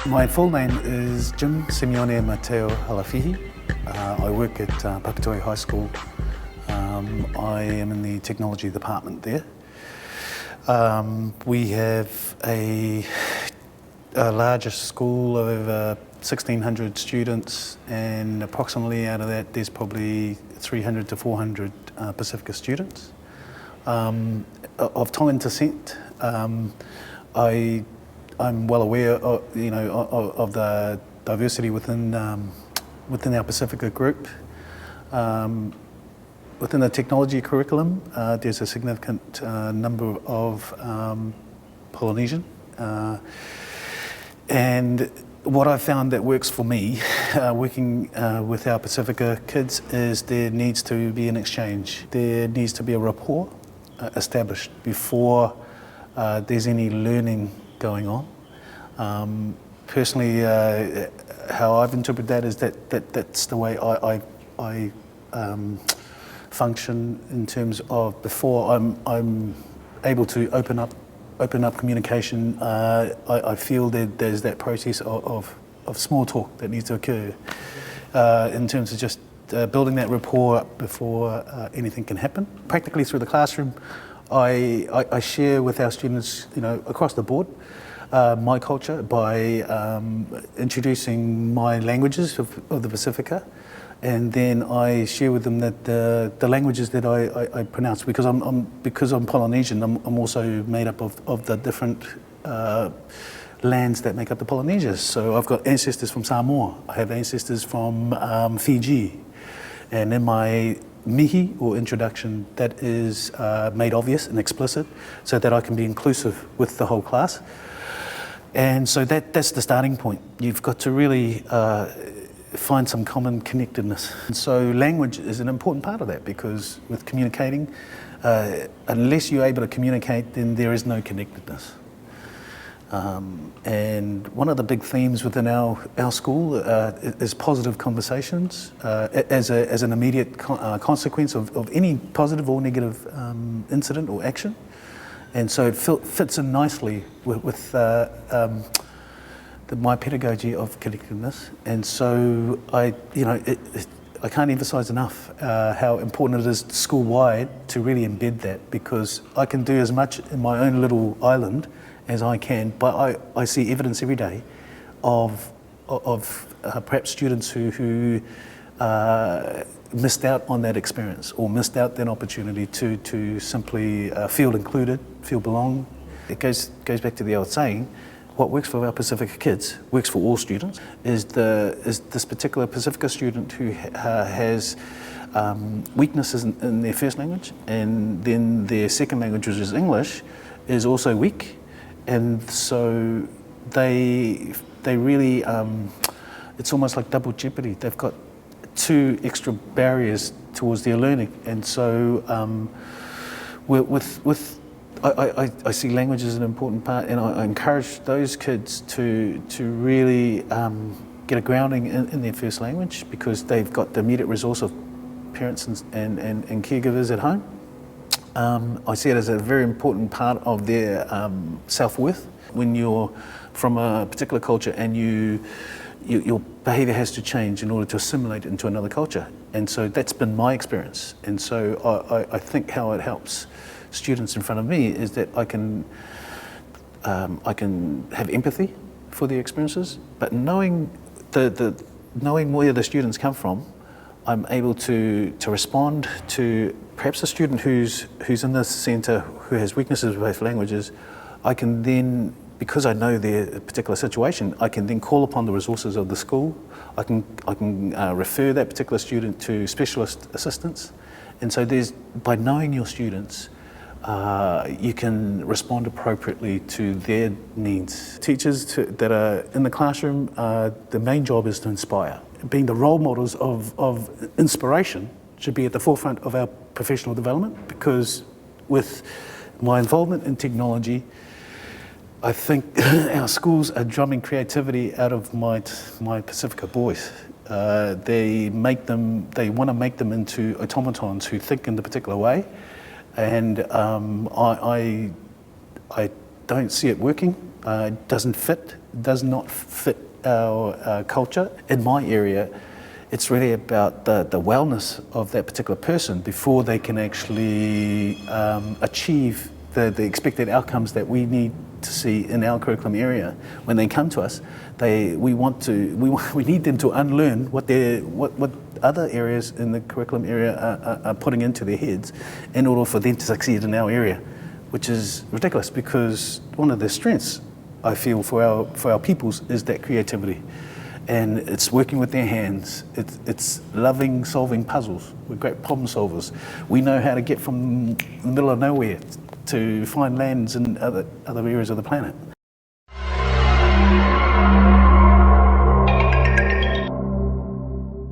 My full name is Jim Simeone Mateo Halafihi. I work at Papatoetoe High School. I am in the technology department there. We have a larger school of over 1,600 students, and approximately out of that there's probably 300 to 400 Pacifica students. Of Tongan descent, I'm well aware of, of the diversity within our Pacifica group. Within the technology curriculum, there's a significant number of Polynesian, and what I've found that works for me, working with our Pacifica kids, is there needs to be an exchange. There needs to be a rapport established before there's any learning going on. Personally, how I've interpreted that is that's the way I function in terms of before I'm able to open up communication. I feel that there's that process of small talk that needs to occur in terms of just building that rapport up before anything can happen. Practically through the classroom, I share with our students, across the board, my culture by introducing my languages of the Pacifica, and then I share with them that the languages that I pronounce, because I'm Polynesian, I'm also made up of the different lands that make up the Polynesia. So I've got ancestors from Samoa, I have ancestors from Fiji, and in my mihi, or introduction, that is made obvious and explicit so that I can be inclusive with the whole class. And so that's the starting point. You've got to really find some common connectedness. And so language is an important part of that, because with communicating, unless you're able to communicate, then there is no connectedness. And one of the big themes within our school is positive conversations as an immediate consequence of any positive or negative incident or action. And so it fits in nicely with my pedagogy of connectedness. And so I can't emphasize enough how important it is school-wide to really embed that, because I can do as much in my own little island as I can, but I see evidence every day of perhaps students who missed out on that experience, or missed out that opportunity to simply feel included, feel belong. It goes back to the old saying, what works for our Pacifica kids works for all students. Is this particular Pacifica student who has weaknesses in their first language, and then their second language, which is English, is also weak. And so they really, it's almost like double jeopardy. They've got two extra barriers towards their learning. And so I see language as an important part, and I encourage those kids to really get a grounding in their first language, because they've got the immediate resource of parents and caregivers at home. I see it as a very important part of their self-worth. When you're from a particular culture and your behaviour has to change in order to assimilate into another culture. And so that's been my experience. And so I think how it helps students in front of me is that I can have empathy for their experiences, but knowing where the students come from, I'm able to respond to perhaps a student who's in the centre who has weaknesses with both languages. I can then, because I know their particular situation, I can then call upon the resources of the school. I can refer that particular student to specialist assistance. And so by knowing your students, you can respond appropriately to their needs. Teachers that are in the classroom, the main job is to inspire. Being the role models of inspiration should be at the forefront of our professional development, because with my involvement in technology, I think our schools are drumming creativity out of my Pacifica boys. They want to make them into automatons who think in a particular way, and I don't see it working. It doesn't fit does not fit our culture. In my area, it's really about the wellness of that particular person before they can actually achieve the expected outcomes that we need to see in our curriculum area. When they come to us, we need them to unlearn what other areas in the curriculum area are putting into their heads in order for them to succeed in our area, which is ridiculous because one of the strengths I feel for our pupils is that creativity. And it's working with their hands. It's loving solving puzzles. We're great problem solvers. We know how to get from the middle of nowhere to find lands in other areas of the planet.